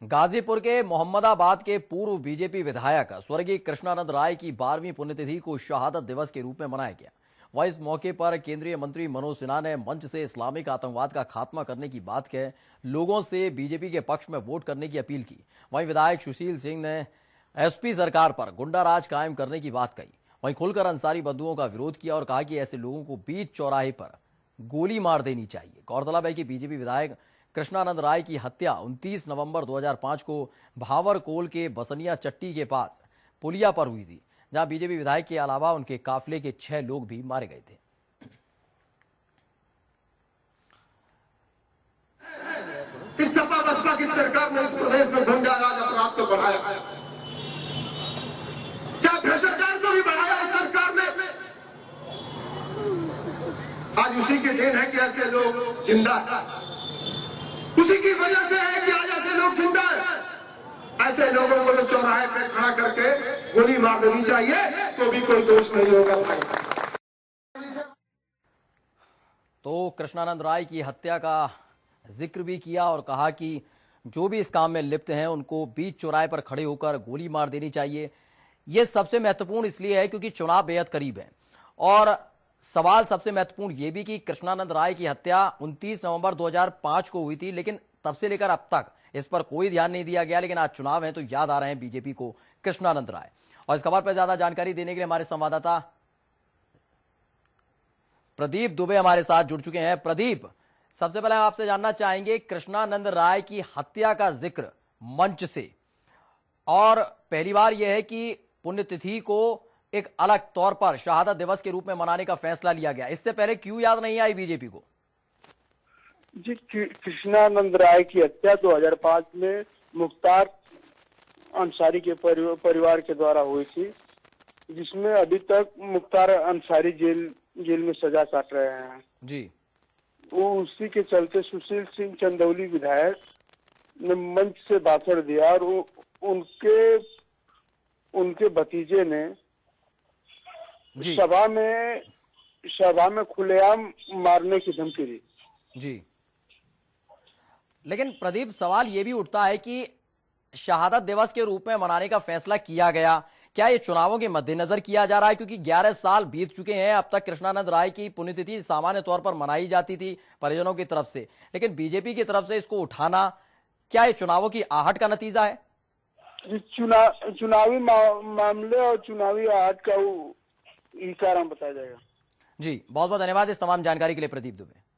गाजीपुर के मोहम्मदाबाद के पूर्व बीजेपी विधायक स्वर्गीय कृष्णानंद राय की 12वीं पुण्यतिथि को शहादत दिवस के रूप में मनाया गया। वहीं इस मौके पर केंद्रीय मंत्री मनोज सिन्हा ने मंच से इस्लामिक आतंकवाद का खात्मा करने की बात कह लोगों से बीजेपी के पक्ष में वोट करने की अपील की। वहीं विधायक सुशील सिंह ने एसपी सरकार पर गुंडा राज कायम करने की बात कही। वहीं खुलकर अंसारी बंधुओं का विरोध किया और कहा कि ऐसे लोगों को बीच चौराहे पर गोली मार देनी चाहिए। गौरतलब है कि बीजेपी विधायक कृष्णानंद राय की हत्या 29 नवंबर 2005 को भावरकोल के बसनिया चट्टी के पास पुलिया पर हुई थी, जहां बीजेपी विधायक के अलावा उनके काफिले के 6 लोग भी मारे गए थे। इस सपा बसपा की सरकार ने इस प्रदेश में गुंडा राज अपराध को बढ़ाया, क्या भ्रष्टाचार को भी बढ़ाया इस सरकार ने। आज उसी के दिन है कि ऐसे लोग जिंदा है, उसी की वजह से है कि आज ऐसे लोग जिंदा है। ऐसे लोगों को तो चौराहे पे खड़ा करके गोली मार देनी चाहिए, तो भी कोई दोष नहीं होगा भाई। तो कृष्णानंद राय की हत्या का जिक्र भी किया और कहा कि जो भी इस काम में लिप्त हैं उनको बीच चौराहे पर खड़े होकर गोली मार देनी चाहिए। यह सबसे महत्वपूर्ण इसलिए है क्योंकि चुनाव बेहद करीब है और सवाल सबसे महत्वपूर्ण यह भी कि कृष्णानंद राय की हत्या 29 नवंबर 2005 को हुई थी, लेकिन तब से लेकर अब तक इस पर कोई ध्यान नहीं दिया गया। लेकिन आज चुनाव है तो याद आ रहे हैं बीजेपी को कृष्णानंद राय। और इस खबर पर ज्यादा जानकारी देने के लिए हमारे संवाददाता प्रदीप दुबे हमारे साथ जुड़ चुके हैं। प्रदीप, सबसे पहले हम आपसे जानना चाहेंगे कृष्णानंद राय की हत्या का जिक्र मंच से, और पहली बार यह है कि पुण्यतिथि को एक अलग तौर पर शहादत दिवस के रूप में मनाने का फैसला लिया गया। इससे पहले क्यों याद नहीं आई बीजेपी को? जी, कृष्णानंद राय की हत्या 2005 में मुख्तार अंसारी के परिवार के द्वारा हुई थी, जिसमें अभी तक मुख्तार अंसारी जेल में सजा काट रहे हैं जी। वो उसी के चलते सुशील सिंह चंदौली विधायक ने मंच से भाषण दिया और उनके भतीजे ने सभा में खुलेआम मारने की धमकी दी। जी, लेकिन प्रदीप, सवाल यह भी उठता है कि शहादत दिवस के रूप में मनाने का फैसला किया गया, क्या ये चुनावों के मद्देनजर किया जा रहा है? क्योंकि 11 साल बीत चुके हैं, अब तक कृष्णानंद राय की पुण्यतिथि सामान्य तौर पर मनाई जाती थी परिजनों की तरफ से, लेकिन बीजेपी की तरफ से इसको उठाना, क्या ये चुनावों की आहट का नतीजा है? चुनावी मामले और चुनावी आहट का ही कारण बताया जाएगा। जी, बहुत बहुत धन्यवाद इस तमाम जानकारी के लिए प्रदीप दुबे।